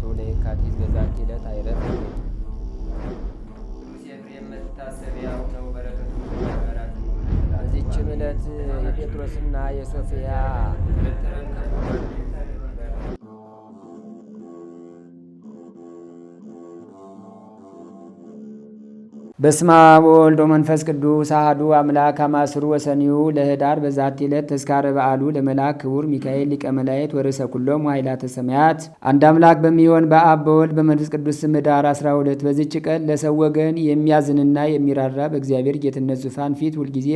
ሰው ለየካቲት በዛቲ ዕለት አይረፍ። ኤፍሬም መታሰቢያው ነው። በረከቱ ጋራት ነው። በዚችም ዕለት የጴጥሮስና የሶፊያ በስመ አብ ወወልድ ወመንፈስ ቅዱስ አሐዱ አምላክ አማስሩ ወሰኒዩ ለኅዳር በዛቲ ዕለት ተዝካረ በዓሉ ለመልአክ ክቡር ሚካኤል ሊቀ መላእክት ወርዕሰ ኩሎሙ ኃይላተ ሰማያት። አንድ አምላክ በሚሆን በአብ በወልድ በመንፈስ ቅዱስ ስም ኅዳር 12 በዚች ቀን ለሰው ወገን የሚያዝንና የሚራራ በእግዚአብሔር ጌትነት ዙፋን ፊት ሁልጊዜ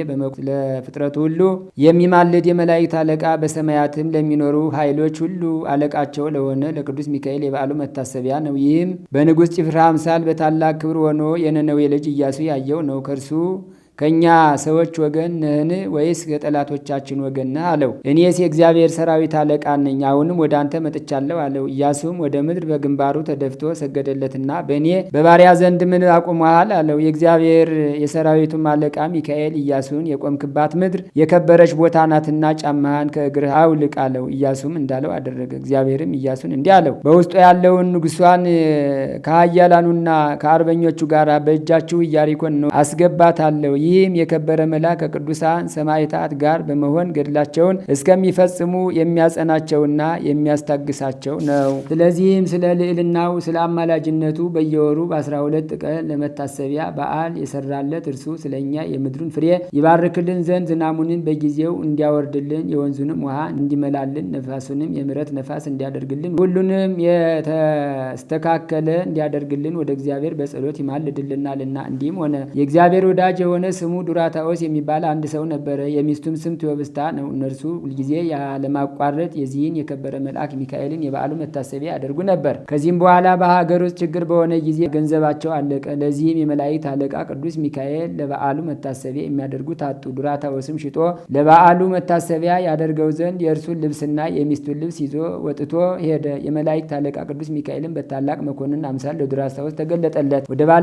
ለፍጥረቱ ሁሉ የሚማልድ የመላእክት አለቃ በሰማያትም ለሚኖሩ ኃይሎች ሁሉ አለቃቸው ለሆነ ለቅዱስ ሚካኤል የበዓሉ መታሰቢያ ነው። ይህም በንጉሥ ጭፍራ አምሳል በታላቅ ክብር ሆኖ የነነዌ ልጅ ኢያሱ ያየው ነው። ከእርሱ ከእኛ ሰዎች ወገን ነህን ወይስ ከጠላቶቻችን ወገን ነህ አለው። እኔስ የእግዚአብሔር ሰራዊት አለቃ ነኝ፣ አሁንም ወደ አንተ መጥቻለሁ አለው። ኢያሱም ወደ ምድር በግንባሩ ተደፍቶ ሰገደለትና በእኔ በባሪያ ዘንድ ምን አቁመሃል አለው። የእግዚአብሔር የሰራዊቱም አለቃ ሚካኤል ኢያሱን የቆምክባት ምድር የከበረች ቦታ ናትና ጫማህን ከእግርህ አውልቅ አለው። ኢያሱም እንዳለው አደረገ። እግዚአብሔርም ኢያሱን እንዲህ አለው፣ በውስጡ ያለውን ንጉሷን ከኃያላኑና ከአርበኞቹ ጋር በእጃችሁ ኢያሪኮን ነው አስገባታለሁ። ይህም የከበረ መልአክ ከቅዱሳን ሰማዕታት ጋር በመሆን ገድላቸውን እስከሚፈጽሙ የሚያጸናቸውና የሚያስታግሳቸው ነው። ስለዚህም ስለ ልዕልናው ስለ አማላጅነቱ በየወሩ በ12 ቀን ለመታሰቢያ በዓል የሰራለት እርሱ ስለ እኛ የምድሩን ፍሬ ይባርክልን ዘንድ ዝናሙንን በጊዜው እንዲያወርድልን፣ የወንዙንም ውሃ እንዲመላልን፣ ነፋሱንም የምሕረት ነፋስ እንዲያደርግልን፣ ሁሉንም የተስተካከለ እንዲያደርግልን ወደ እግዚአብሔር በጸሎት ይማልድልናልና። እንዲህም ሆነ የእግዚአብሔር ወዳጅ የሆነ ስሙ ዱራታኦስ የሚባል አንድ ሰው ነበረ። የሚስቱም ስም ቴዎብስታ ነው። እነርሱ ሁልጊዜ ያለማቋረጥ የዚህን የከበረ መልአክ ሚካኤልን የበዓሉ መታሰቢያ ያደርጉ ነበር። ከዚህም በኋላ በሀገር ውስጥ ችግር በሆነ ጊዜ ገንዘባቸው አለቀ። ለዚህም የመላእክት አለቃ ቅዱስ ሚካኤል ለበዓሉ መታሰቢያ የሚያደርጉት አጡ። ዱራታኦስም ሽጦ ለበዓሉ መታሰቢያ ያደርገው ዘንድ የእርሱን ልብስና የሚስቱን ልብስ ይዞ ወጥቶ ሄደ። የመላእክት አለቃ ቅዱስ ሚካኤልን በታላቅ መኮንን አምሳል ለዱራታኦስ ተገለጠለት። ወደ ባለ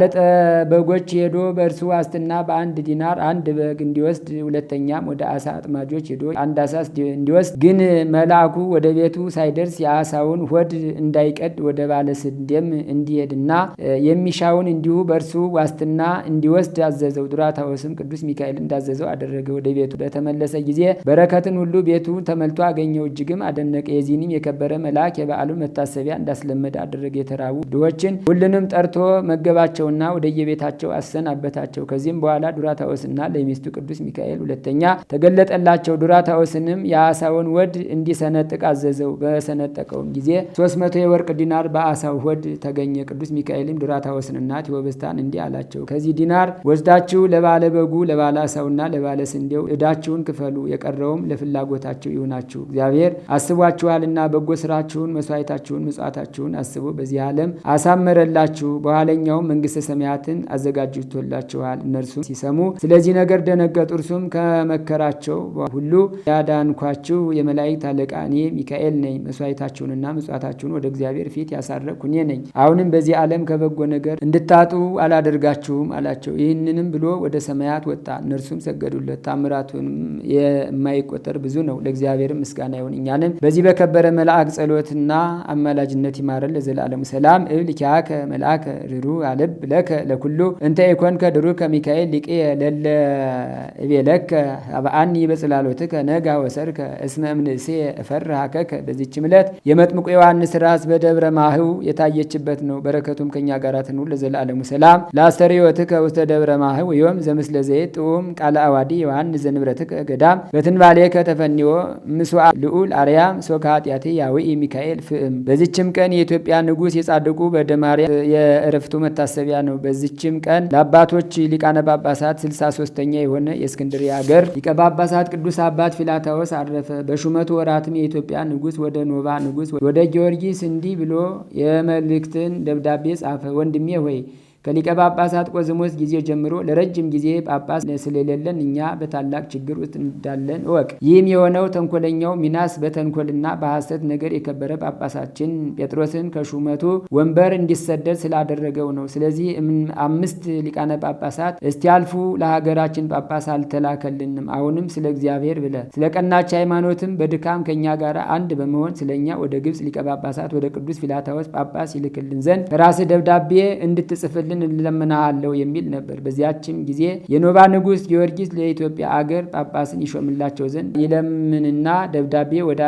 በጎች ሄዶ በእርሱ ዋስትና በአንድ ዲናር አንድ በግ እንዲወስድ፣ ሁለተኛም ወደ አሳ አጥማጆች ሄዶ አንድ አሳ እንዲወስድ፣ ግን መልአኩ ወደ ቤቱ ሳይደርስ የአሳውን ሆድ እንዳይቀድ ወደ ባለ ስንዴም እንዲሄድና የሚሻውን እንዲሁ በእርሱ ዋስትና እንዲወስድ አዘዘው። ዱራታኦስም ቅዱስ ሚካኤል እንዳዘዘው አደረገ። ወደ ቤቱ በተመለሰ ጊዜ በረከትን ሁሉ ቤቱ ተመልቶ አገኘው። እጅግም አደነቀ። የዚህንም የከበረ መልአክ የበዓሉን መታሰቢያ እንዳስለመደ አደረገ። የተራቡ ድሆችን ሁሉንም ጠርቶ መገባቸውና ወደየቤታቸው አሰናበታቸው። ከዚህም በኋላ ዱራታኦስና ለሚስቱ ቅዱስ ሚካኤል ሁለተኛ ተገለጠላቸው። ዱራታኦስንም የአሳውን ወድ እንዲሰነጥቅ አዘዘው። በሰነጠቀውም ጊዜ 300 የወርቅ ዲናር በአሳው ሆድ ተገኘ። ቅዱስ ሚካኤልም ዱራታኦስንና ቴዎብስታን እንዲህ አላቸው፣ ከዚህ ዲናር ወስዳችሁ ለባለ በጉ ለባለ አሳውና ለባለ ስንዴው ዕዳችሁን ክፈሉ፣ የቀረውም ለፍላጎታችሁ ይሁናችሁ። እግዚአብሔር አስቧችኋልና በጎ ስራችሁን፣ መስዋዕታችሁን፣ ምጽዋታችሁን አስቦ በዚህ ዓለም አሳመረላችሁ፣ በኋለኛውም መንግሥተ ሰማያትን አዘጋጅቶላችኋል። እነርሱ ሲሰሙ ስለዚህ ነገር ደነገጡ። እርሱም ከመከራቸው ሁሉ ያዳንኳችሁ የመላእክት አለቃ እኔ ሚካኤል ነኝ። መስዋዕታችሁንና ምጽዋታችሁን ወደ እግዚአብሔር ፊት ያሳረግኩ እኔ ነኝ። አሁንም በዚህ ዓለም ከበጎ ነገር እንድታጡ አላደርጋችሁም አላቸው። ይህንንም ብሎ ወደ ሰማያት ወጣ። እነርሱም ሰገዱለት። ታምራቱንም የማይቆጠር ብዙ ነው። ለእግዚአብሔር ምስጋና ይሁን። እኛንም በዚህ በከበረ መልአክ ጸሎትና አማላጅነት ይማረን ለዘላለሙ። ሰላም እብል ኪያከ መልአከ ርሩ አለብ ለከ ለኩሉ እንተ ኢኮንከ ድሩ ከሚካኤል ሊቅ ለለ እቤለከ አብአኒ በጽላሎትከ ነጋ ወሰርከ እስመ እምንእሴ እፈርሃከከ። በዚህችም ዕለት የመጥምቁ ዮሐንስ ራስ በደብረ ማህው የታየችበት ነው። በረከቱም ከኛ ጋር ትኑር ለዘላለሙ። ሰላም ለአስተርእዮትከ ውስተ ደብረ ማህው ዮም ዘምስለ ዘይት ጥዑም ቃለ አዋዲ ዮሐንስ ዘንብረትከ ገዳም በትንባሌከ ተፈኒዮ ምስዋ ልዑል አርያም ሶከ ኃጢአቴ ያውኢ ሚካኤል ፍእም። በዚችም ቀን የኢትዮጵያ ንጉሥ የጻድቁ በደማርያም የእረፍቱ መታሰቢያ ነው። በዚችም ቀን ለአባቶች ሊቃነ ጳጳሳት 63ኛ የሆነ የእስክንድርያ ሀገር ሊቀ ጳጳሳት ቅዱስ አባት ፊላታዎስ አረፈ። በሹመቱ ወራትም የኢትዮጵያ ንጉሥ ወደ ኖባ ንጉሥ ወደ ጊዮርጊስ እንዲህ ብሎ የመልእክትን ደብዳቤ ጻፈ። ወንድሜ ሆይ ከሊቀ ጳጳሳት ቆዝሞስ ጊዜ ጀምሮ ለረጅም ጊዜ ጳጳስ ስለሌለን እኛ በታላቅ ችግር ውስጥ እንዳለን እወቅ። ይህም የሆነው ተንኮለኛው ሚናስ በተንኮልና በሐሰት ነገር የከበረ ጳጳሳችን ጴጥሮስን ከሹመቱ ወንበር እንዲሰደድ ስላደረገው ነው። ስለዚህ 5 ሊቃነ ጳጳሳት እስቲያልፉ ለሀገራችን ጳጳስ አልተላከልንም። አሁንም ስለ እግዚአብሔር ብለ ስለ ቀናች ሃይማኖትም በድካም ከኛ ጋር አንድ በመሆን ስለኛ ወደ ግብጽ ሊቀ ጳጳሳት ወደ ቅዱስ ፊላታዎስ ጳጳስ ይልክልን ዘንድ ከራስህ ደብዳቤ እንድትጽፍልን እንለምናሃለሁ የሚል ነበር። በዚያችም ጊዜ የኖባ ንጉሥ ጊዮርጊስ ለኢትዮጵያ አገር ጳጳስን ይሾምላቸው ዘንድ ይለምንና ደብዳቤ ወደ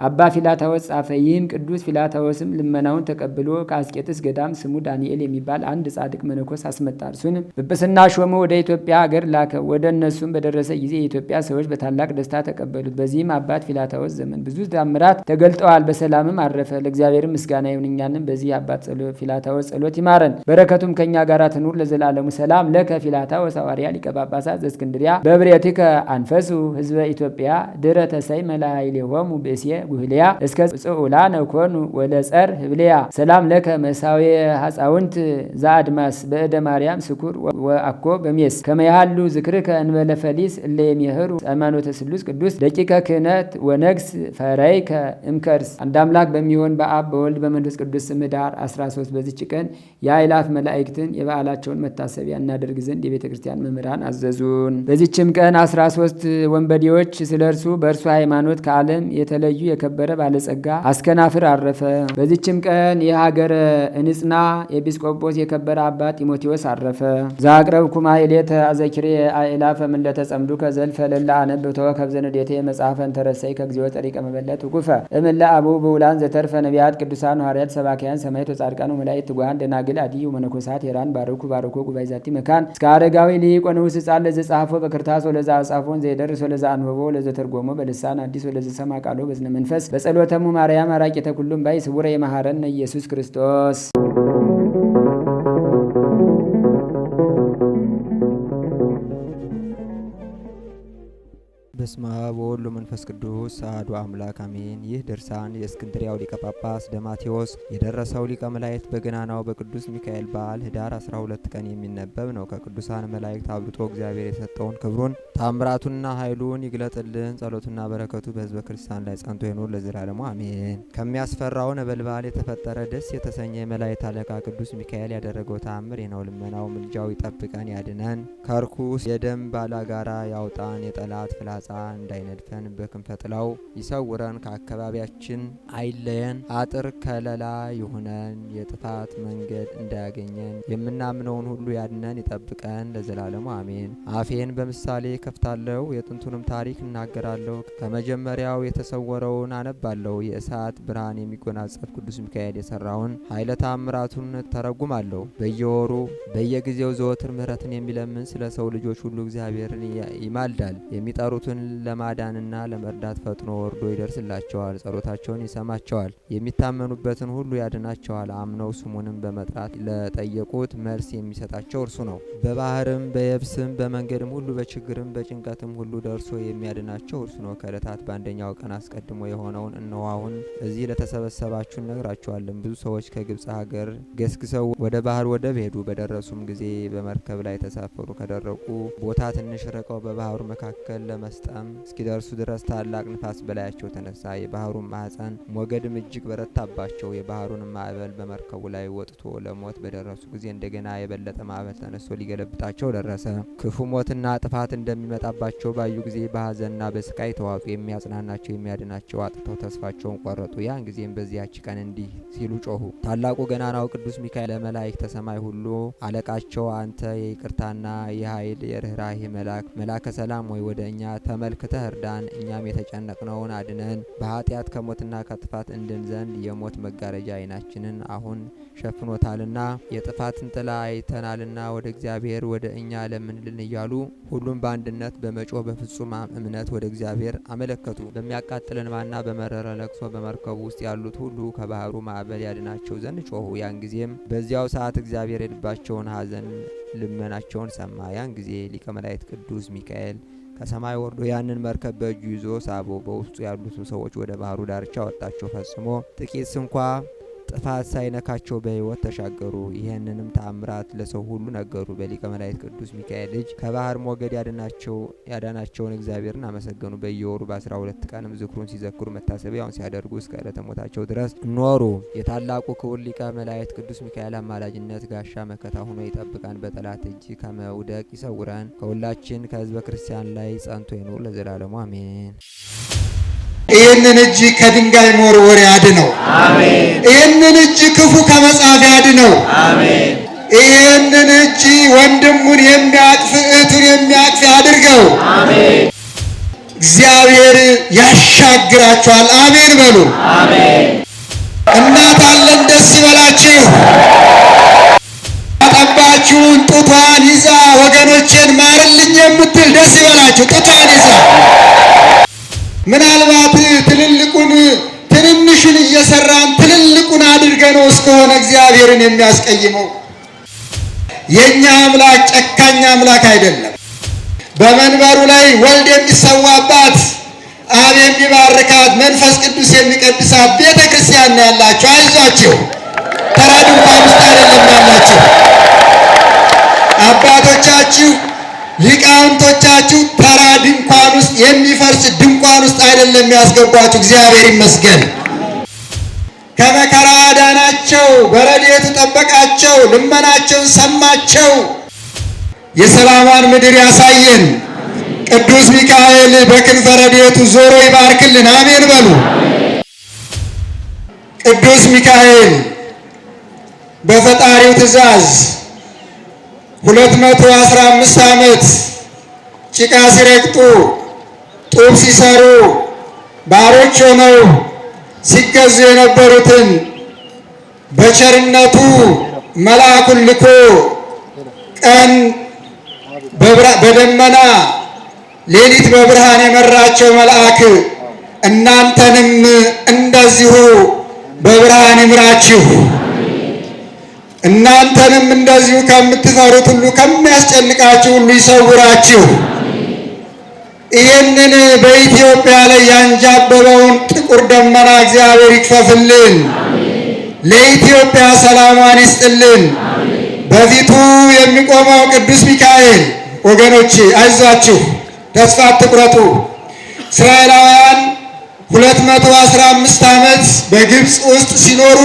አባ ፊላታዎስ ጻፈ። ይህም ቅዱስ ፊላታዎስም ልመናውን ተቀብሎ ከአስቄጥስ ገዳም ስሙ ዳንኤል የሚባል አንድ ጻድቅ መነኮስ አስመጣ። እርሱንም ጵጵስና ሾመ፣ ወደ ኢትዮጵያ አገር ላከ። ወደ እነሱም በደረሰ ጊዜ የኢትዮጵያ ሰዎች በታላቅ ደስታ ተቀበሉት። በዚህም አባት ፊላታዎስ ዘመን ብዙ ታምራት ተገልጠዋል። በሰላምም አረፈ። ለእግዚአብሔር ምስጋና ይሁን፣ እኛንም በዚህ አባት ፊላታዎስ ጸሎት ይማረን፣ በረከቱም ከኛ ጋር ትኑር ለዘላለሙ። ሰላም ለከ ፊላታዎስ ሐዋርያ ሊቀ ጳጳሳት ዘእስክንድርያ በብሬትከ አንፈሱ ህዝበ ኢትዮጵያ ድረ ተሰይ መላይሌሆሙ ብእሴ ጉህልያ እስከ ጽዑላነ ኮኑ ወለጸር ህብልያ። ሰላም ለከ መሳዌ ሐፃውንት ዘአድማስ በእደ ማርያም ስኩር ወአኮ በሜስ ከመያሃሉ ዝክርከ እንበለ ፈሊስ እለ የሚሄሩ ሃይማኖተ ስሉስ ቅዱስ ደቂቀ ክህነት ወነግስ ፈረይከ እምከርስ። አንድ አምላክ በሚሆን በአብ በወልድ በመንፈስ ቅዱስ ስም ኅዳር 13 በዚች ቀን የአእላፍ መላእክትን የበዓላቸውን መታሰቢያ እናደርግ ዘንድ የቤተ ክርስቲያን መምህራን አዘዙን። በዚችም ቀን 13 ወንበዴዎች ስለ እርሱ በእርሱ ሃይማኖት ከዓለም የተለዩ የከበረ ባለጸጋ አስከናፍር አረፈ። በዚችም ቀን የሀገረ እንጽና ኤጲስቆጶስ የከበረ አባ ጢሞቴዎስ አረፈ። ዛቅረብኩማ ኢሌተ አዘኪሬ አእላፈ ምን ለተጸምዱ ከዘልፈ ለላ አነብብ ተወከብ ዘንዴቴ መጽሐፈን ተረሰይ ከግዚኦ ጠሪቀ መበለት ውኩፈ እምለ አቡ በውላን ዘተርፈ ነቢያት ቅዱሳን ሐዋርያት ሰባኪያን ሰማዕታት ወጻድቃን ወመላእክት ትጉሃን ደናግል አድዩ መነኮሳት ሄራን ባርኩ ባርኮ ጉባኤ ዛቲ መካን እስከ አረጋዊ ሊቅ ወንዑስ ሕፃን ለዘጻፎ በክርታስ ወለዛ አጻፎን ዘይደርስ ወለዛ አንብቦ ለዘተርጎሞ በልሳን አዲስ ወለዘሰማ ቃሎ በዝነ መንፈስ በጸሎተሙ ማርያም አራቂተ ኩሉም ባይ ስውረ የመሐረነ ኢየሱስ ክርስቶስ። በስመ አብ ወወልድ ወመንፈስ ቅዱስ አሐዱ አምላክ አሜን። ይህ ድርሳን የእስክንድርያው ሊቀ ጳጳስ ደማቴዎስ የደረሰው ሊቀ መላእክት በገናናው በቅዱስ ሚካኤል በዓል ኅዳር 12 ቀን የሚነበብ ነው። ከቅዱሳን መላእክት አብልጦ እግዚአብሔር የሰጠውን ክብሩን ታምራቱንና ኃይሉን ይግለጥልን። ጸሎቱና በረከቱ በሕዝበ ክርስቲያን ላይ ጸንቶ ይኑር ለዘላለሙ አሜን። ከሚያስፈራው ነበልባል የተፈጠረ ደስ የተሰኘ የመላእክት አለቃ ቅዱስ ሚካኤል ያደረገው ተአምር ነው። ልመናው ምልጃው ይጠብቀን ያድነን፣ ከርኩስ የደም ባላጋራ ያውጣን፣ የጠላት ፍላጻ እንዳይነድፈን በክንፈ ጥላው ይሰውረን፣ ከአካባቢያችን አይለየን፣ አጥር ከለላ ይሁነን፣ የጥፋት መንገድ እንዳያገኘን፣ የምናምነውን ሁሉ ያድነን ይጠብቀን ለዘላለሙ አሜን። አፌን በምሳሌ ከፍታለሁ፣ የጥንቱንም ታሪክ እናገራለሁ፣ ከመጀመሪያው የተሰወረውን አነባለሁ። የእሳት ብርሃን የሚጎናጸፍ ቅዱስ ሚካኤል የሰራውን ኃይለ ተአምራቱን ተረጉማለሁ። በየወሩ በየጊዜው ዘወትር ምሕረትን የሚለምን ስለ ሰው ልጆች ሁሉ እግዚአብሔርን ይማልዳል። የሚጠሩትን ለማዳንና ለመርዳት ፈጥኖ ወርዶ ይደርስላቸዋል። ጸሎታቸውን ይሰማቸዋል። የሚታመኑበትን ሁሉ ያድናቸዋል። አምነው ስሙንም በመጥራት ለጠየቁት መልስ የሚሰጣቸው እርሱ ነው። በባህርም በየብስም በመንገድም ሁሉ በችግርም በጭንቀትም ሁሉ ደርሶ የሚያድናቸው እርሱ ነው። ከዕለታት በአንደኛው ቀን አስቀድሞ የሆነውን እነሆ አሁን እዚህ ለተሰበሰባችሁ እነግራችኋለን። ብዙ ሰዎች ከግብፅ ሀገር ገስግሰው ወደ ባህር ወደብ ሄዱ። በደረሱም ጊዜ በመርከብ ላይ ተሳፈሩ። ከደረቁ ቦታ ትንሽ ርቀው በባህሩ መካከል ለመስጠም እስኪደርሱ ድረስ ታላቅ ንፋስ በላያቸው ተነሳ። የባህሩን ማዕፀን ሞገድም እጅግ በረታባቸው። የባህሩን ማዕበል በመርከቡ ላይ ወጥቶ ለሞት በደረሱ ጊዜ እንደገና የበለጠ ማዕበል ተነስቶ ሊገለብጣቸው ደረሰ። ክፉ ሞትና ጥፋት እንደሚመጣባቸው ባዩ ጊዜ በሐዘንና በስቃይ ተዋጡ። የሚያጽናናቸው የሚያድናቸው አጥተው ተስፋቸውን ቆረጡ። ያን ጊዜም በዚያች ቀን እንዲህ ሲሉ ጮሁ። ታላቁ ገናናው ቅዱስ ሚካኤል ለመላእክተ ሰማይ ሁሉ አለቃቸው አንተ የይቅርታና የኃይል የርኅራኄ መላከ ሰላም ወይ ወደ እኛ ተመልክተህ እርዳን፣ እኛም የተጨነቅነውን አድነን። በኃጢአት ከሞትና ከጥፋት እንድን ዘንድ የሞት መጋረጃ ዓይናችንን አሁን ሸፍኖታልና የጥፋትን ጥላ አይተናልና ወደ እግዚአብሔር ወደ እኛ ለምንልን እያሉ ሁሉም በአንድነት በመጮህ በፍጹም እምነት ወደ እግዚአብሔር አመለከቱ። በሚያቃጥል እንባና በመረረ ለቅሶ በመርከቡ ውስጥ ያሉት ሁሉ ከባህሩ ማዕበል ያድናቸው ዘንድ ጮሁ። ያን ጊዜም በዚያው ሰዓት እግዚአብሔር የልባቸውን ሐዘን ልመናቸውን ሰማ። ያን ጊዜ ሊቀ መላእክት ቅዱስ ሚካኤል ከሰማይ ወርዶ ያንን መርከብ በእጁ ይዞ ሳበው። በውስጡ ያሉትን ሰዎች ወደ ባህሩ ዳርቻ ወጣቸው። ፈጽሞ ጥቂት ስንኳ ጥፋት ሳይነካቸው በሕይወት ተሻገሩ። ይህንንም ተአምራት ለሰው ሁሉ ነገሩ። በሊቀ መላእክት ቅዱስ ሚካኤል እጅ ከባህር ሞገድ ያዳናቸውን እግዚአብሔርን አመሰገኑ። በየወሩ በ12 ቀንም ዝክሩን ሲዘክሩ መታሰቢያውን ሲያደርጉ እስከ ዕለተ ሞታቸው ድረስ ኖሩ። የታላቁ ክቡር ሊቀ መላእክት ቅዱስ ሚካኤል አማላጅነት ጋሻ መከታ ሆኖ ይጠብቃን፣ በጠላት እጅ ከመውደቅ ይሰውረን። ከሁላችን ከሕዝበ ክርስቲያን ላይ ጸንቶ ይኑር ለዘላለሙ አሜን። ይህንን እጅ ከድንጋይ መወርወር ያድነው። አሜን። ይህንን እጅ ክፉ ከመጻፍ ያድነው። አሜን። ይህንን እጅ ወንድሙን የሚያቅፍ እህቱን የሚያቅፍ ያድርገው። አሜን። እግዚአብሔር ያሻግራችኋል። አሜን በሉ። አሜን። እናት አለን፣ ደስ ይበላችሁ። ያጠባችሁን ጡቷን ይዛ ወገኖቼን ማርልኝ የምትል ደስ ይበላችሁ። ጡቷን ይዛ ምናልባት ትንንሹን እየሰራን ትልልቁን አድርገነው እስከሆነ እግዚአብሔርን የሚያስቀይመው የኛ አምላክ ጨካኝ አምላክ አይደለም። በመንበሩ ላይ ወልድ የሚሰዋባት፣ አብ የሚባርካት፣ መንፈስ ቅዱስ የሚቀድሳት ቤተ ክርስቲያን ነው ያላችሁ። አይዟችሁ፣ ተራ ድንኳን ውስጥ አይደለም ያላችሁ። አባቶቻችሁ ሊቃውንቶቻችሁ ተራ ድንኳን ውስጥ የሚፈርስ ድንኳን ውስጥ አይደለም ያስገቧችሁ። እግዚአብሔር ይመስገን። ከመከራ አዳናቸው፣ በረድኤቱ ጠበቃቸው፣ ልመናቸውን ሰማቸው። የሰላሟን ምድር ያሳየን። ቅዱስ ሚካኤል በክንፈ ረድኤቱ ዞሮ ይባርክልን። አሜን በሉ። ቅዱስ ሚካኤል በፈጣሪው ትእዛዝ 215 ዓመት ጭቃ ሲረግጡ ጡብ ሲሰሩ ባሮች ሆነው ሲገዙ የነበሩትን በቸርነቱ መልአኩን ልኮ ቀን በደመና ሌሊት በብርሃን የመራቸው መልአክ እናንተንም እንደዚሁ በብርሃን ይምራችሁ። እናንተንም እንደዚሁ ከምትፈሩት ሁሉ ከሚያስጨንቃችሁ ሁሉ ይሰውራችሁ። ይህንን በኢትዮጵያ ላይ ያንዣበበውን ጥቁር ደመና እግዚአብሔር ይክፈፍልን። ለኢትዮጵያ ሰላሟን ይስጥልን። በፊቱ የሚቆመው ቅዱስ ሚካኤል ወገኖች አይዟችሁ፣ ተስፋ አትቁረጡ። እስራኤላውያን 215 ዓመት በግብፅ ውስጥ ሲኖሩ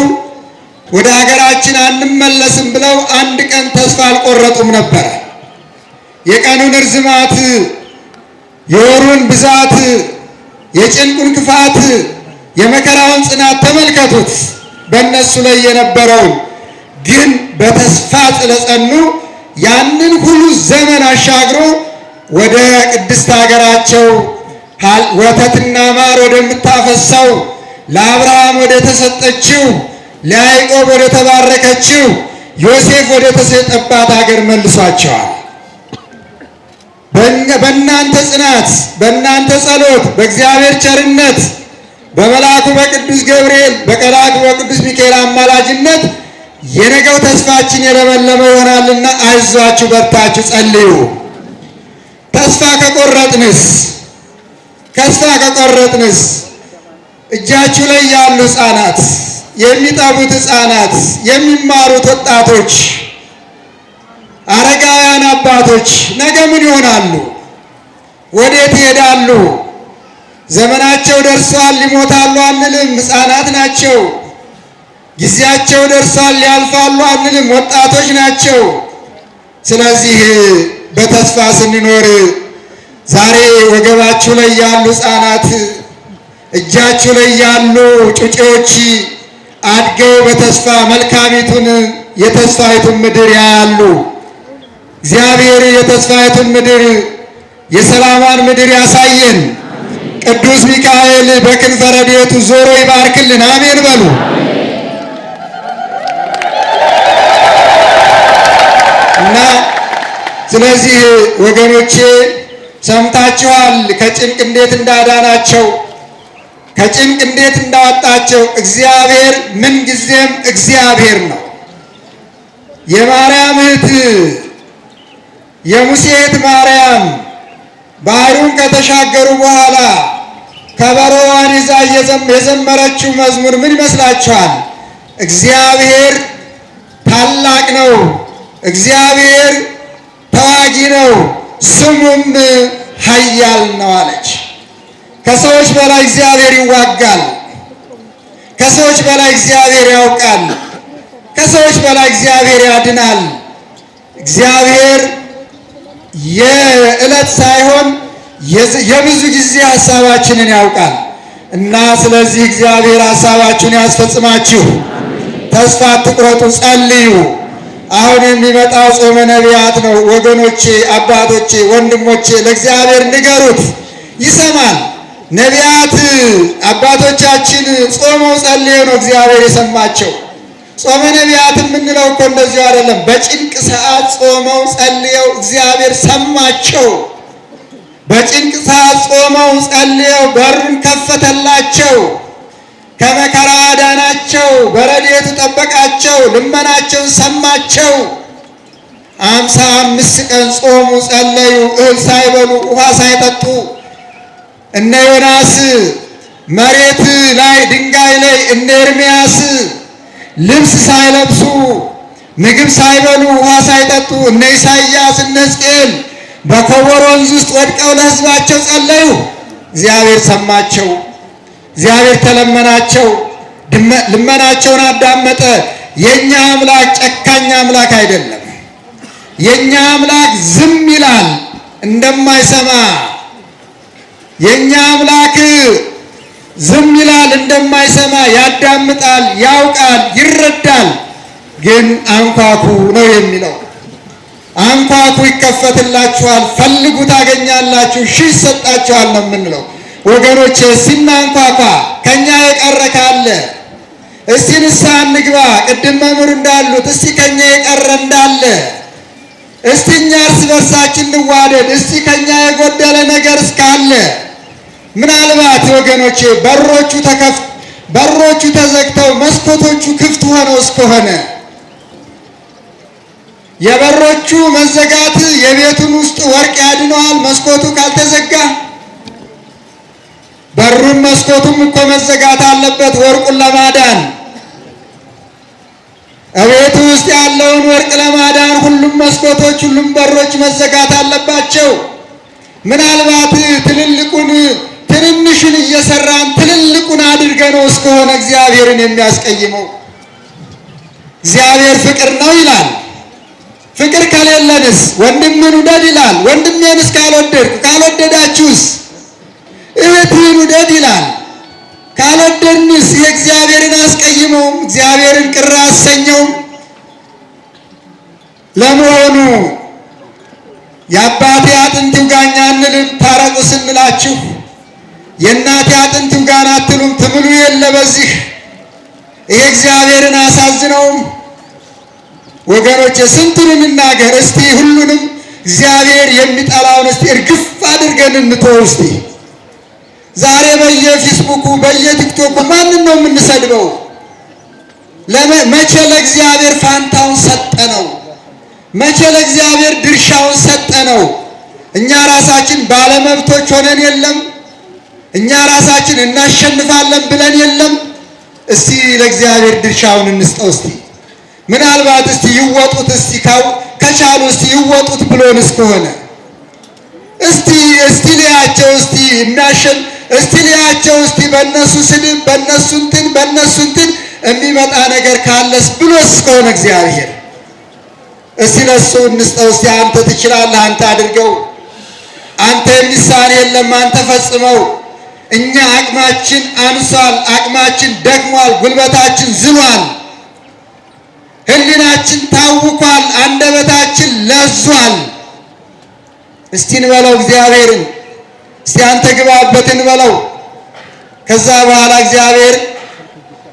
ወደ ሀገራችን አንመለስም ብለው አንድ ቀን ተስፋ አልቆረጡም ነበር። የቀኑን ርዝማት፣ የወሩን ብዛት፣ የጭንቁን ክፋት፣ የመከራውን ጽናት ተመልከቱት። በእነሱ ላይ የነበረውን ግን በተስፋ ስለጸኑ ያንን ሁሉ ዘመን አሻግሮ ወደ ቅድስት ሀገራቸው ወተትና ማር ወደምታፈሰው ለአብርሃም ወደ ተሰጠችው ለያዕቆብ ወደ ተባረከችው ዮሴፍ ወደ ተሰጠባት ሀገር መልሷቸዋል። በእናንተ ጽናት፣ በእናንተ ጸሎት፣ በእግዚአብሔር ቸርነት፣ በመልአኩ በቅዱስ ገብርኤል፣ በቀላቱ በቅዱስ ሚካኤል አማላጅነት የነገው ተስፋችን የለመለመ ይሆናልና አይዟችሁ፣ በርታችሁ፣ ጸልዩ። ተስፋ ከቆረጥንስ እጃችሁ ላይ ያሉ ሕፃናት፣ የሚጠቡት ሕፃናት፣ የሚማሩት ወጣቶች፣ አረጋውያን አባቶች ነገ ምን ይሆናሉ? ወዴት ይሄዳሉ? ዘመናቸው ደርሷል ይሞታሉ አንልም፣ ሕፃናት ናቸው። ጊዜያቸው ደርሷል ያልፋሉ አንልም፣ ወጣቶች ናቸው። ስለዚህ በተስፋ ስንኖር ዛሬ ወገባችሁ ላይ ያሉ ሕፃናት፣ እጃችሁ ላይ ያሉ ጩጬዎች አድገው በተስፋ መልካሚቱን የተስፋይቱን ምድር ያያሉ። እግዚአብሔር የተስፋይቱን ምድር የሰላሟን ምድር ያሳየን። ቅዱስ ሚካኤል በክንፈ ረድኤቱ ዞሮ ይባርክልን። አሜን በሉ። እና ስለዚህ ወገኖቼ ሰምታችኋል፣ ከጭንቅ እንዴት እንዳዳናቸው፣ ከጭንቅ እንዴት እንዳወጣቸው። እግዚአብሔር ምንጊዜም እግዚአብሔር ነው። የማርያም እህት የሙሴ እህት ማርያም ባህሩን ከተሻገሩ በኋላ ከበሮዋን ይዛ የዘመረችው መዝሙር ምን ይመስላችኋል? እግዚአብሔር ታላቅ ነው፣ እግዚአብሔር ተዋጊ ነው፣ ስሙም ኃያል ነው አለች። ከሰዎች በላይ እግዚአብሔር ይዋጋል። ከሰዎች በላይ እግዚአብሔር ያውቃል። ከሰዎች በላይ እግዚአብሔር ያድናል። እግዚአብሔር የዕለት ሳይሆን የብዙ ጊዜ ሐሳባችንን ያውቃል እና ስለዚህ እግዚአብሔር ሐሳባችሁን ያስፈጽማችሁ። ተስፋ አትቁረጡ፣ ጸልዩ። አሁን የሚመጣው ጾመ ነቢያት ነው ወገኖቼ፣ አባቶቼ፣ ወንድሞቼ ለእግዚአብሔር ንገሩት፣ ይሰማል። ነቢያት አባቶቻችን ጾመው ጸልየው ነው እግዚአብሔር የሰማቸው። ጾመ ነቢያት የምንለው እኮ እንደዚሁ አይደለም። በጭንቅ ሰዓት ጾመው ጸልየው እግዚአብሔር ሰማቸው። በጭንቅ ሰዓት ጾመው ጸልየው በሩን ከፈተላቸው፣ ከመከራ አዳናቸው፣ በረድኤቱ ጠበቃቸው፣ ልመናቸውን ሰማቸው። 55 ቀን ጾሙ ጸለዩ፣ እህል ሳይበሉ ውሃ ሳይጠጡ። እነ ዮናስ መሬት ላይ ድንጋይ ላይ፣ እነ ኤርምያስ ልብስ ሳይለብሱ ምግብ ሳይበሉ ውሃ ሳይጠጡ፣ እነ ኢሳይያስ እነ ሕዝቅኤል በኮቦር ወንዝ ውስጥ ወድቀው ለሕዝባቸው ጸለዩ። እግዚአብሔር ሰማቸው። እግዚአብሔር ተለመናቸው፣ ልመናቸውን አዳመጠ። የኛ አምላክ ጨካኝ አምላክ አይደለም። የኛ አምላክ ዝም ይላል እንደማይሰማ። የኛ አምላክ ዝም ይላል እንደማይሰማ፣ ያዳምጣል፣ ያውቃል፣ ይረዳል። ግን አንኳኩ ነው የሚለው። አንኳኩ ይከፈትላችኋል፣ ፈልጉ ታገኛላችሁ፣ ሺህ ይሰጣችኋል ነው የምንለው። ወገኖቼ ሲናንኳኳ ከኛ የቀረ ካለ እስቲ ንስሐ እንግባ። ቅድም መምህር እንዳሉት እስቲ ከኛ የቀረ እንዳለ እስቲ እኛ እርስ በርሳችን እንዋደድ። እስቲ ከኛ የጎደለ ነገር እስካለ ምናልባት ወገኖቼ በሮቹ ተዘግተው መስኮቶቹ ክፍት ሆነው እስከሆነ የበሮቹ መዘጋት የቤቱን ውስጥ ወርቅ ያድነዋል። መስኮቱ ካልተዘጋ በሩን መስኮቱም እኮ መዘጋት አለበት ወርቁን ለማዳን። እቤቱ ውስጥ ያለውን ወርቅ ለማዳን ሁሉም መስኮቶች፣ ሁሉም በሮች መዘጋት አለባቸው። ምናልባት ትንንሹን እየሰራን ትልልቁን አድርገነው እስከሆነ እግዚአብሔርን የሚያስቀይመው። እግዚአብሔር ፍቅር ነው ይላል። ፍቅር ከሌለንስ ወንድምን ውደድ ይላል። ወንድሜንስ ካልወደዳችሁስ እህትህን ውደድ ይላል። ካልወደድንስ የእግዚአብሔርን አስቀይመውም፣ እግዚአብሔርን ቅር አሰኘውም። ለመሆኑ የአባቴ አጥንት ይውጋኝ አንልም ታረቁ ስንላችሁ? የእናቴ አጥንት ይውጋን አትሉም? ትምሉ የለ በዚህ ይሄ እግዚአብሔርን አሳዝነውም? ወገኖች ስንቱን እንናገር እስቲ? ሁሉንም እግዚአብሔር የሚጠላውን እስቲ እርግፍ አድርገን እንተው እስቲ። ዛሬ በየፌስቡኩ በየቲክቶኩ ማንን ነው የምንሰድበው? መቼ ለእግዚአብሔር ፋንታውን ሰጠ ነው? መቼ ለእግዚአብሔር ድርሻውን ሰጠ ነው? እኛ ራሳችን ባለመብቶች ሆነን የለም? እኛ ራሳችን እናሸንፋለን ብለን የለም? እስቲ ለእግዚአብሔር ድርሻውን እንስጠው እስቲ። ምናልባት እስቲ ይወጡት እስቲ ከቻሉ እስቲ ይወጡት ብሎን እስከሆነ እስቲ ሊያቸው እስቲ እስቲ ሊያቸው እስቲ በእነሱ ስድብ በእነሱ እንትን የሚመጣ ነገር ካለስ ብሎስ እስከሆነ እግዚአብሔር እስቲ ለሱ እንስጠው እስቲ። አንተ ትችላለህ፣ አንተ አድርገው፣ አንተ የሚሳን የለም፣ አንተ ፈጽመው። እኛ አቅማችን አንሷል፣ አቅማችን ደክሟል፣ ጉልበታችን ዝሏል፣ ሕሊናችን ታውኳል፣ አንደበታችን ለዟል። እስቲ እንበለው እግዚአብሔርን፣ እስቲ አንተ ግባበት እንበለው። ከዛ በኋላ እግዚአብሔር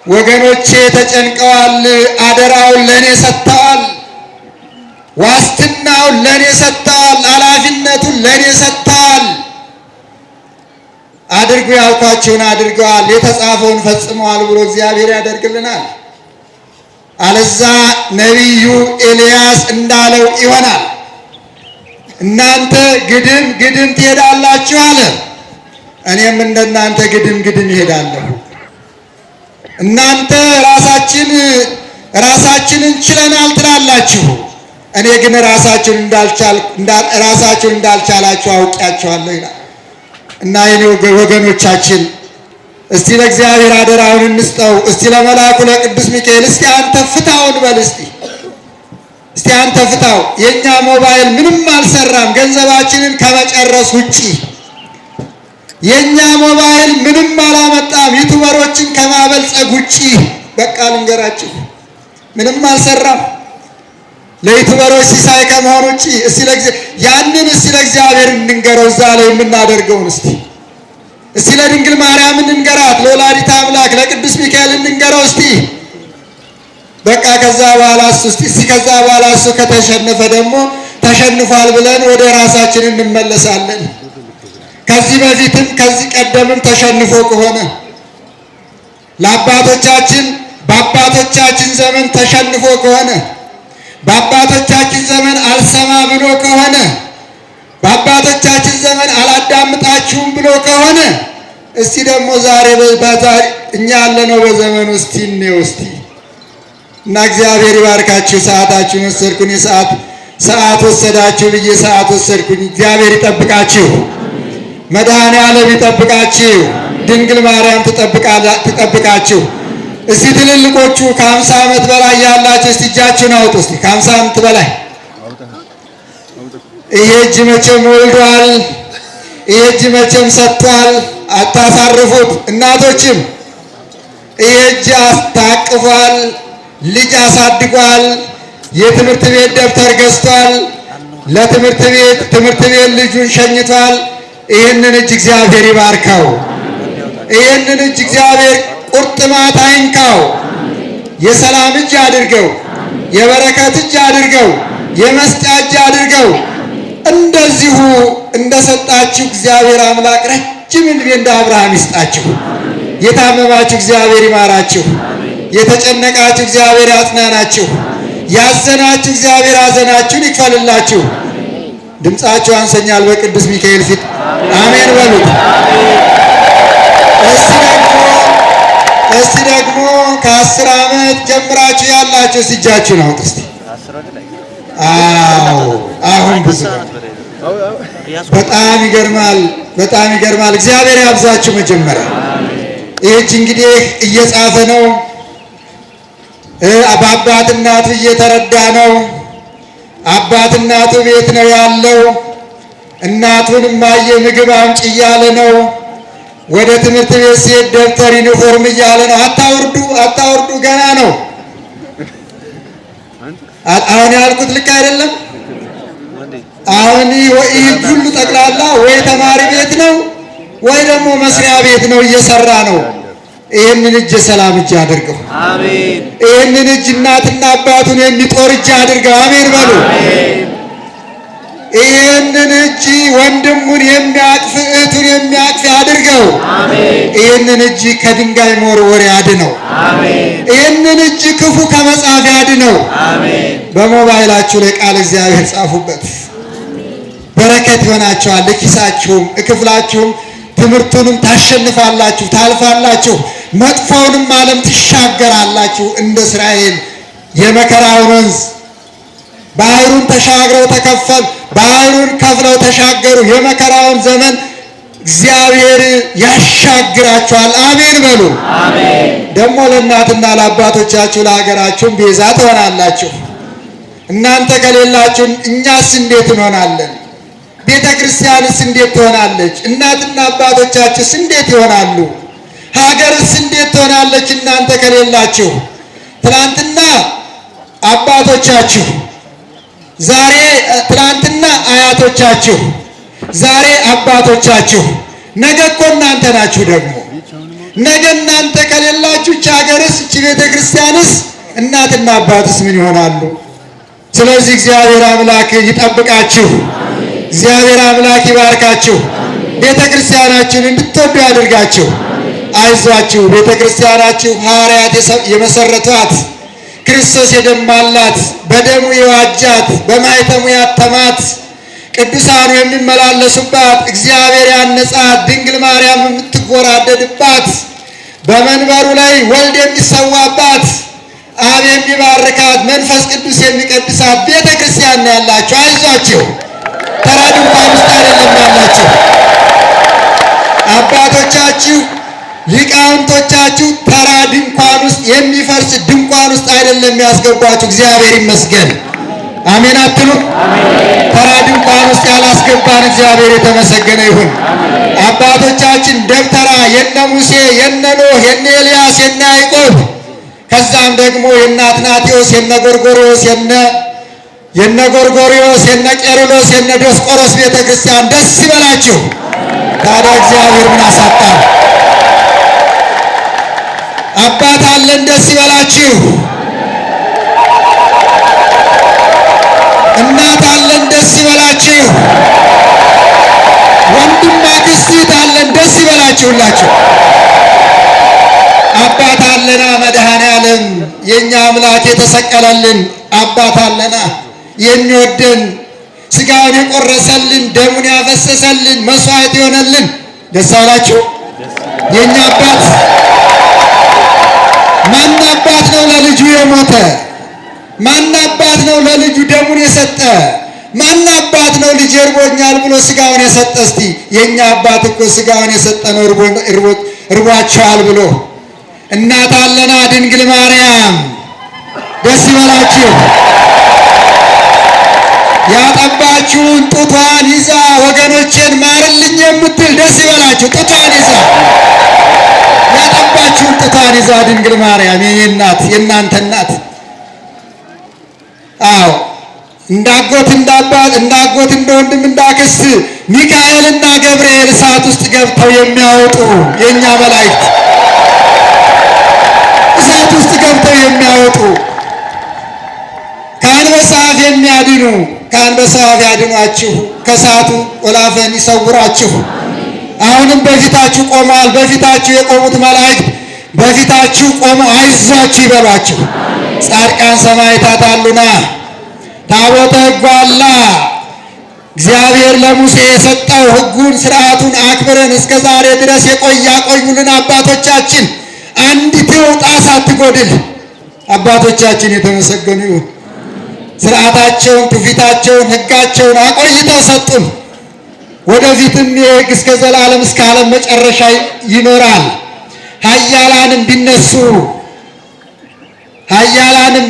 ወገኖቼ ተጨንቀዋል፣ አደራውን ለእኔ ሰጥተዋል፣ ዋስትናውን ለእኔ ሰጥተዋል፣ ኃላፊነቱን ለእኔ ሰጥተዋል። አድርጉ ያልኳቸውን አድርገዋል፣ የተጻፈውን ፈጽመዋል ብሎ እግዚአብሔር ያደርግልናል። አለዛ ነቢዩ ኤልያስ እንዳለው ይሆናል። እናንተ ግድም ግድም ትሄዳላችሁ አለ። እኔም እንደናንተ ግድም ግድም ይሄዳለሁ። እናንተ ራሳችንን ችለናል ትላላችሁ። እኔ ግን ራሳችሁን እንዳልቻላችሁ አውቂያችኋለሁ ይላል እና የኔ ወገኖቻችን እስቲ ለእግዚአብሔር አደራውን እንስጠው። እስቲ ለመልአኩ ለቅዱስ ሚካኤል እስቲ አንተ ፍታውን በል። እስቲ አንተ ፍታው። የኛ ሞባይል ምንም አልሰራም ገንዘባችንን ከመጨረስ ውጪ። የኛ ሞባይል ምንም አላመጣም ዩቲዩበሮችን ከማበልጸግ ውጪ። በቃ ልንገራችሁ ምንም አልሰራም ለዩቲዩበሮች ሲሳይ ከመሆን ውጪ። እስቲ ለእግዚአብሔር እንንገረው። እዛ ላይ የምናደርገውን እስቲ ለድንግል ማርያም እንንገራት፣ ለወላዲተ አምላክ ለቅዱስ ሚካኤል እንንገረው እስቲ። በቃ ከዛ በኋላ እሱ ከተሸነፈ ደግሞ ተሸንፏል ብለን ወደ ራሳችን እንመለሳለን። ከዚህ በፊትም ከዚህ ቀደምም ተሸንፎ ከሆነ በአባቶቻችን ዘመን ተሸንፎ ከሆነ በአባቶቻችን ዘመን አልሰማ ብሎ ከሆነ በአባቶቻችን ዘመን አላዳምጣችሁም ብሎ ከሆነ እስቲ ደግሞ ዛሬ እኛ ያለነው በዘመኑ እስቲ እንየው እና እግዚአብሔር ይባርካችሁ። ሰዓታችሁን ወሰድኩኝ፣ ሰዓት ወሰዳችሁ ብዬ ሰዓት ወሰድኩኝ። እግዚአብሔር ይጠብቃችሁ፣ መድኃኔዓለም ይጠብቃችሁ፣ ድንግል ማርያም ትጠብቃችሁ። እስቲ ትልልቆቹ ከ50 ዓመት በላይ ያላችሁ እስቲ እጃችሁን አውጡ። እስቲ ከ50 ዓመት በላይ ይሄ እጅ መቼም ወልዷል፣ ይሄ እጅ መቼም ሰጥቷል። አታሳርፉት። እናቶችም ይሄ እጅ አስታቅፏል፣ ልጅ አሳድጓል፣ የትምህርት ቤት ደብተር ገዝቷል፣ ለትምህርት ቤት ልጁን ሸኝቷል። ይህንን እጅ እግዚአብሔር ይባርከው። ይህንን እጅ እግዚአብሔር ቁርጥማት አይንካው። የሰላም እጅ አድርገው፣ የበረከት እጅ አድርገው፣ የመስጫ እጅ አድርገው። እንደዚሁ እንደሰጣችሁ እግዚአብሔር አምላክ ረጅም ዕድሜ እንደ አብርሃም ይስጣችሁ። የታመማችሁ እግዚአብሔር ይማራችሁ። የተጨነቃችሁ እግዚአብሔር ያጽናናችሁ። ያዘናችሁ እግዚአብሔር ሐዘናችሁን ይክፈልላችሁ። ድምፃችሁ አንሰኛል በቅዱስ ሚካኤል ፊት አሜን በሉት። እስቲ ደግሞ ከ10 ዓመት ጀምራችሁ ያላችሁ እጃችሁን አውጡ እስቲ። አሁን ብዙ በጣም ይገርማል። እግዚአብሔር ያብዛችሁ። መጀመሪያ ይህች እንግዲህ እየጻፈ ነው፣ በአባት እናቱ እየተረዳ ነው። አባት እናቱ ቤት ነው ያለው። እናቱን እማዬ ምግብ አምጪ እያለ ነው። ወደ ትምህርት ቤት ሲሄድ ደብተር ዩኒፎርም እያለ ነው። አታውርዱ ገና ነው። አሁን ያልኩት ልክ አይደለም። አሁን ይህ ሁሉ ጠቅላላ ወይ ተማሪ ቤት ነው ወይ ደግሞ መስሪያ ቤት ነው እየሰራ ነው። ይህንን እጅ ሰላም እጅ አድርገው። አሜን። ይህንን እጅ እናትና አባቱን የሚጦር እጅ አድርገው። አሜን በሉ። ይህንን እጅ ወንድሙን የሚያቅፍ እህቱን የሚያቅፍ አድርገው። አሜን። ይህንን እጅ ከድንጋይ መወርወር ያድነው። አሜን። ይህንን እጅ ክፉ ከመጻፍ ያድነው። አሜን። በሞባይላችሁ ላይ ቃል እግዚአብሔር ጻፉበት። በረከት ይሆናችኋል። ለኪሳችሁም እክፍላችሁም ትምህርቱንም ታሸንፋላችሁ፣ ታልፋላችሁ። መጥፎውንም ዓለም ትሻገራላችሁ። እንደ እስራኤል የመከራውን ወንዝ ባህሩን ተሻግረው ባህሩን ከፍለው ተሻገሩ። የመከራውን ዘመን እግዚአብሔር ያሻግራችኋል። አሜን በሉ። አሜን። ደግሞ ለእናትና ለአባቶቻችሁ ለሀገራችሁም ቤዛ ትሆናላችሁ። እናንተ ከሌላችሁ እኛስ እንዴት እንሆናለን? ቤተ ክርስቲያንስ እንዴት ትሆናለች? እናትና አባቶቻችሁስ እንዴት ይሆናሉ? ሀገርስ እንዴት ትሆናለች? እናንተ ከሌላችሁ። ትናንትና አባቶቻችሁ፣ ትናንትና አያቶቻችሁ፣ ዛሬ አባቶቻችሁ፣ ነገ እኮ እናንተ ናችሁ። ደግሞ ነገ እናንተ ከሌላችሁ እቺ ሀገርስ እቺ ቤተ ክርስቲያንስ እናትና አባትስ ምን ይሆናሉ? ስለዚህ እግዚአብሔር አምላክ ይጠብቃችሁ። እግዚአብሔር አምላክ ይባርካችሁ። ቤተ ክርስቲያናችሁን እንድትወዱ ያድርጋችሁ። አይዟችሁ። ቤተ ክርስቲያናችሁ ሐዋርያት የመሰረቷት፣ ክርስቶስ የደማላት፣ በደሙ የዋጃት፣ በማኅተሙ ያተማት፣ ቅዱሳኑ የሚመላለሱባት፣ እግዚአብሔር ያነጻት፣ ድንግል ማርያም የምትጎራደድባት፣ በመንበሩ ላይ ወልድ የሚሰዋባት፣ አብ የሚባርካት፣ መንፈስ ቅዱስ የሚቀድሳት ቤተ ክርስቲያን ነው ያላችሁ። አይዟችሁ፣ ተራ ድንኳን ውስጥ አይደለም ያላችሁ። አባቶቻችሁ ሊቃውንቶቻችሁ ተራ ድንኳን ውስጥ የሚፈርስ ድንኳን ውስጥ አይደለም ያስገቧችሁ። እግዚአብሔር ይመስገን። አሜን አትሉ? ተራ ድንኳን ውስጥ ያላስገባን እግዚአብሔር የተመሰገነ ይሁን። አባቶቻችን ደብተራ የነ ሙሴ የነ ኖህ የነ ኤልያስ የነ ያዕቆብ ከዛም ደግሞ የነ አትናቴዎስ የነ ጎርጎርዮስ የነ ቄርሎስ የነ ዲዮስቆሮስ ቤተ ክርስቲያን ደስ ይበላችሁ። ታዲያ እግዚአብሔር ምን አሳጣን? አባት አለን፣ ደስ ይበላችሁ። እናት አለን፣ ደስ ይበላችሁ። ወንድም አክስት አለን፣ ደስ ይበላችሁላችሁ። አባት አለና መድኃኔዓለም የኛ አምላክ የተሰቀለልን አባት አለና የሚወደን ስጋውን የቆረሰልን ደሙን ያፈሰሰልን መስዋዕት የሆነልን ደስ አላችሁ። የኛ አባት ማን አባት ነው ለልጁ የሞተ? ማን አባት ነው ለልጁ ደሙን የሰጠ? ማን አባት ነው ልጅ እርቦኛል ብሎ ስጋውን የሰጠ? እስቲ የኛ አባት እኮ ስጋውን የሰጠ ነው እርቧቸዋል ብሎ። እናት አለና ድንግል ማርያም ደስ ይበላችሁ። ያጠባችሁን ጡቷን ይዛ ወገኖቼን ማርልኝ የምትል ደስ ይበላችሁ። ጡቷን ይዛ ያጠባችሁን ጡቷን ይዛ ድንግል ማርያም የኔ እናት የእናንተ እናት። አዎ እንዳጎት እንዳባት እንዳጎት እንደወንድም እንዳክስት ሚካኤልና ገብርኤል እሳት ውስጥ ገብተው የሚያወጡ የኛ መላእክት እሳት ውስጥ ገብተው የሚያወጡ ከአንበሳ አፍ የሚያድኑ ከአንበሳ አፍ ያድኗችሁ፣ ከእሳቱ ወላፈን ይሰውራችሁ። አሁንም በፊታችሁ ቆመዋል። በፊታችሁ የቆሙት መላእክት በፊታችሁ ቆመው አይዟችሁ ይበሏችሁ። ጻድቃን ሰማዕታት አሉና ታቦተ ሕጉ አላ እግዚአብሔር ለሙሴ የሰጠው ሕጉን ስርዓቱን አክብረን እስከ ዛሬ ድረስ ያቆዩልን አባቶቻችን አንዲት ዕጣ ሳትጎድል አባቶቻችን የተመሰገኑ ይሁን። ስርዓታቸውን፣ ትውፊታቸውን፣ ሕጋቸውን አቆይተው ሰጡን። ወደፊትም ይህ እስከ ዘላለም እስከ ዓለም መጨረሻ ይኖራል። ኃያላንም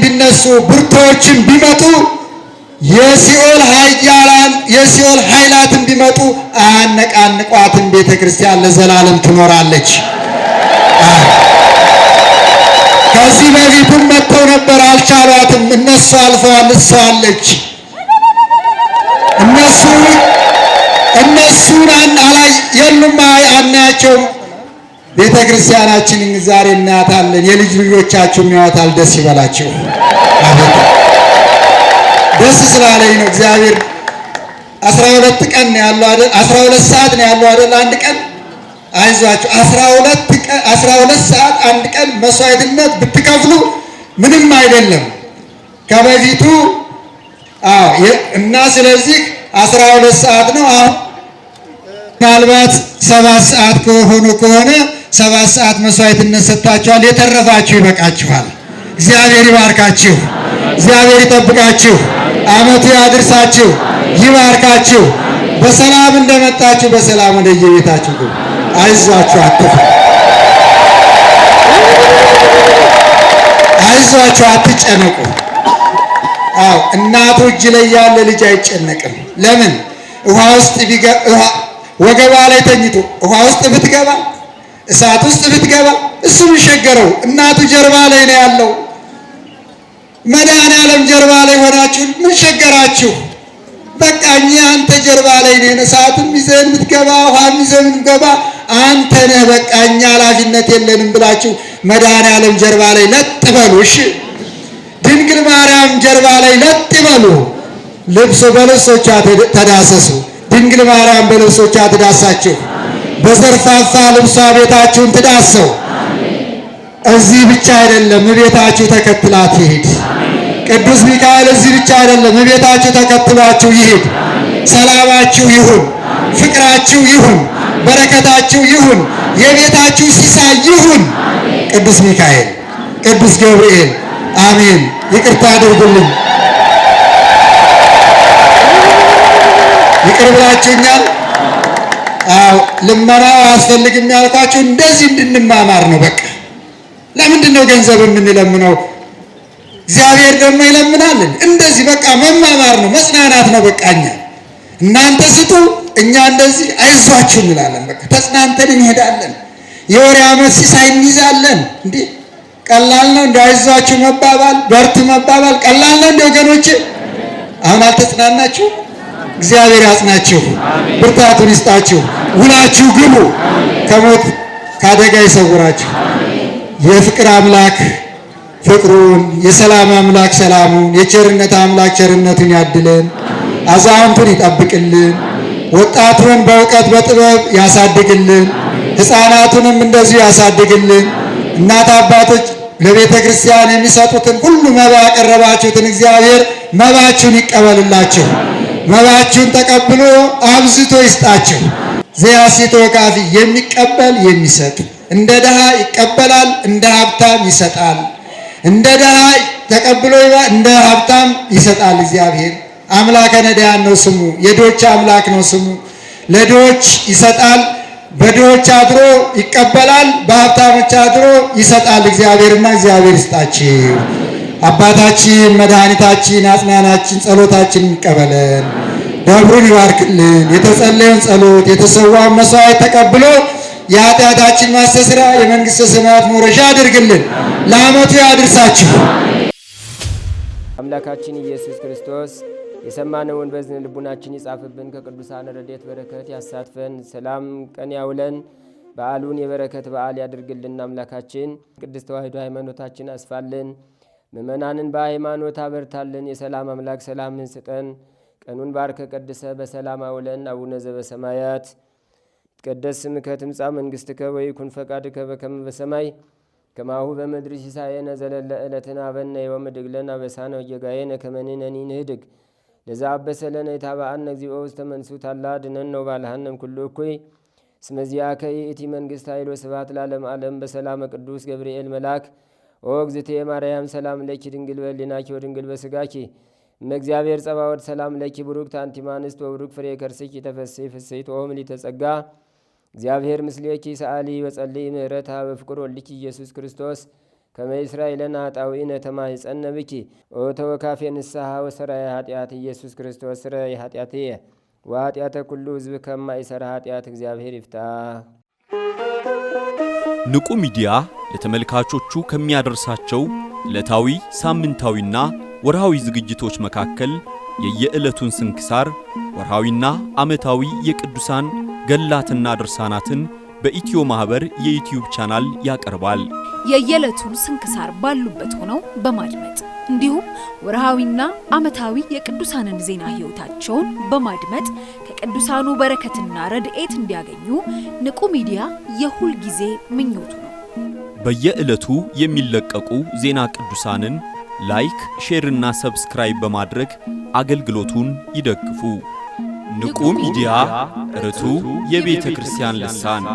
ቢነሱ ብርቶችም ቢመጡ የሲኦል ኃይላትን ቢመጡ አያነቃንቋትም። ቤተ ክርስቲያን ለዘላለም ትኖራለች። ከዚህ በፊትም መጥተው ነበር፣ አልቻሏትም። እነሱ አልፈዋል፣ እሷ አለች። እነሱን የሉም፣ አናያቸውም። ቤተ ክርስቲያናችንን ዛሬ እናያታለን። የልጅ ልጆቻችሁም ያዩታል። ደስ ይበላችሁ። አቤት ደስ ስላለኝ ነው። እግዚአብሔር 12 ቀን ነው ያለው አይደል? 12 ሰዓት ነው ያለው አይደል? አንድ ቀን አይዟችሁ። 12 ሰዓት አንድ ቀን መስዋዕትነት ብትከፍሉ ምንም አይደለም ከበፊቱ። እና ስለዚህ 12 ሰዓት ነው። አሁን ምናልባት 7 ሰዓት ከሆነ 7 ሰዓት መስዋዕትነት ሰጥታችኋል። የተረፋችሁ ይበቃችኋል። እግዚአብሔር ይባርካችሁ። እግዚአብሔር ይጠብቃችሁ። ዓመቱ ያድርሳችሁ፣ ይባርካችሁ። በሰላም እንደመጣችሁ በሰላም ወደ የቤታችሁ ግቡ። አይዟችሁ፣ አትፍሩ። አይዟችሁ፣ አትጨነቁ። እናቱ እጅ ላይ ያለ ልጅ አይጨነቅም። ለምን? ውሃ ውስጥ ወገባ ላይ ተኝቶ ውሃ ውስጥ ብትገባ እሳት ውስጥ ብትገባ እሱ የሚሸገረው እናቱ ጀርባ ላይ ነው ያለው። መድኃኔዓለም ጀርባ ላይ ሆናችሁ ምን ሸገራችሁ? በቃ እኛ አንተ ጀርባ ላይ ነን። እሳትም ይዘን ብትገባ ውሃም ይዘን ብትገባ አንተ ነህ። በቃ እኛ ኃላፊነት የለንም ብላችሁ መድኃኔዓለም ጀርባ ላይ ለጥ በሉ። እሺ፣ ድንግል ማርያም ጀርባ ላይ ለጥ በሉ። በልብሶቿ ተዳሰሱ። ድንግል ማርያም በልብሶቿ ትዳሳችሁ። በዘርፋፋ ልብሷ ቤታችሁን ትዳሰው። እዚህ ብቻ አይደለም፣ ቤታችሁ ተከትላት ይሄድ። ቅዱስ ሚካኤል እዚህ ብቻ አይደለም፣ ቤታችሁ ተከትሏችሁ ይሄድ። ሰላማችሁ ይሁን፣ ፍቅራችሁ ይሁን፣ በረከታችሁ ይሁን፣ የቤታችሁ ሲሳይ ይሁን። ቅዱስ ሚካኤል፣ ቅዱስ ገብርኤል አሜን። ይቅርታ አድርጉልኝ። ይቅር ብላችሁኛል። አዎ ልመናው አያስፈልግም ያልኳችሁ እንደዚህ እንድንማማር ነው። በቃ ለምንድን ነው ገንዘብ የምንለምነው? እግዚአብሔር ደግሞ ይለምናልን። እንደዚህ በቃ መማማር ነው፣ መጽናናት ነው። በቃ እናንተ ስጡ፣ እኛ እንደዚህ አይዟችሁ እንላለን። በቃ ተጽናንተን እንሄዳለን። የወር ዓመት ሲሳይ እንይዛለን። እንዴ ቀላል ነው እንዴ? አይዟችሁ መባባል፣ በርቱ መባባል ቀላል ነው እንዴ ወገኖቼ? አሁን አልተጽናናችሁ? እግዚአብሔር ያጽናችሁ፣ ብርታቱን ይስጣችሁ፣ ውላችሁ ግቡ፣ ከሞት ከአደጋ ይሰውራችሁ። የፍቅር አምላክ ፍቅሩን፣ የሰላም አምላክ ሰላሙን፣ የቸርነት አምላክ ቸርነቱን ያድለን፣ አዛውንቱን ይጠብቅልን፣ ወጣቱን በእውቀት በጥበብ ያሳድግልን፣ ሕፃናቱንም እንደዚሁ ያሳድግልን። እናት አባቶች ለቤተ ክርስቲያን የሚሰጡትን ሁሉ መባ ያቀረባችሁትን እግዚአብሔር መባችሁን ይቀበልላችሁ። መባችሁን ተቀብሎ አብዝቶ ይስጣችሁ። ዘያሲቶ ካፊ የሚቀበል የሚሰጥ እንደ ድሃ ይቀበላል፣ እንደ ሀብታም ይሰጣል። እንደ ድሃ ተቀብሎ እንደ ሀብታም ይሰጣል። እግዚአብሔር አምላከ ነዳያን ነው ስሙ፣ የድሆች አምላክ ነው ስሙ። ለድሆች ይሰጣል፣ በድሆች አድሮ ይቀበላል፣ በሀብታሞች አድሮ ይሰጣል። እግዚአብሔርና እግዚአብሔር ይስጣችሁ። አባታችን መድኃኒታችን አጽናናችን ጸሎታችን ይቀበለን፣ ደብሩን ይባርክልን። የተጸለየውን ጸሎት የተሰዋውን መስዋዕት ተቀብሎ የኃጢአታችን ማስተስሪያ የመንግሥተ ሰማያት መውረሻ አድርግልን። ለዓመቱ ያድርሳችሁ። አምላካችን ኢየሱስ ክርስቶስ የሰማነውን በዝነ ልቡናችን ይጻፍብን፣ ከቅዱሳን ረድኤት በረከት ያሳትፈን፣ ሰላም ቀን ያውለን፣ በዓሉን የበረከት በዓል ያድርግልን። አምላካችን ቅድስት ተዋሕዶ ሃይማኖታችን አስፋልን፣ ምእመናንን በሃይማኖት አበርታልን። የሰላም አምላክ ሰላምን ስጠን። ቀኑን ባርከ ቀድሰ በሰላም አውለን። አቡነ ዘበሰማያት ይትቀደስ ስምከ ትምጻእ መንግሥትከ ወይኩን ፈቃድከ በከመ በሰማይ ከማሁ በምድር ሲሳየነ ዘለለ ዕለትነ ሀበነ ዮም ወኅድግ ለነ አበሳነ ወጌጋየነ ከመ ንሕነኒ ንኅድግ ለዘአበሰ ለነ ኢታብአነ እግዚኦ ውስተ መንሱት አላ አድኅነነ ወባልሐነ ኩሉ እኩይ እስመ ዚአከ ይእቲ መንግሥት ኃይል ወስብሐት ለዓለመ ዓለም። በሰላመ ቅዱስ ገብርኤል መልአክ ኦ እግዝእትየ ማርያም ሰላም ለኪ ድንግል በሕሊናኪ ወድንግል በሥጋኪ እመእግዚአብሔር ጸባዖት ሰላም ለኪ ቡሩክት አንቲ እምአንስት ወቡሩክ ፍሬ ከርሥኪ ተፈሥሒ ፍሥሕት ኦ ምልዕተ ጸጋ እግዚአብሔር ምስሌኪ ሰአሊ ወጸልይ ምህረታ በፍቅር ወልድኪ ኢየሱስ ክርስቶስ ከመ ይስራይ ለነ ኃጣውኢነ ተማኅፀነ ብኪ ኦ ተወካፌ ንስሐ ወሰራይ ኃጢአት ኢየሱስ ክርስቶስ ስረይ ኃጢአትየ ወኃጢአተ ኩሉ ሕዝብ ከማይሠራ ኃጢአት እግዚአብሔር ይፍታ። ንቁ ሚዲያ ለተመልካቾቹ ከሚያደርሳቸው ዕለታዊ ሳምንታዊና ወርሃዊ ዝግጅቶች መካከል የየዕለቱን ስንክሳር ወርሃዊና ዓመታዊ የቅዱሳን ገላትና ድርሳናትን በኢትዮ ማህበር የዩቲዩብ ቻናል ያቀርባል። የየዕለቱን ስንክሳር ባሉበት ሆነው በማድመጥ እንዲሁም ወርሃዊና ዓመታዊ የቅዱሳንን ዜና ሕይወታቸውን በማድመጥ ከቅዱሳኑ በረከትና ረድኤት እንዲያገኙ ንቁ ሚዲያ የሁል ጊዜ ምኞቱ ነው። በየዕለቱ የሚለቀቁ ዜና ቅዱሳንን ላይክ፣ ሼር እና ሰብስክራይብ በማድረግ አገልግሎቱን ይደግፉ። ንቁ ሚዲያ ርቱ የቤተ ክርስቲያን ልሳን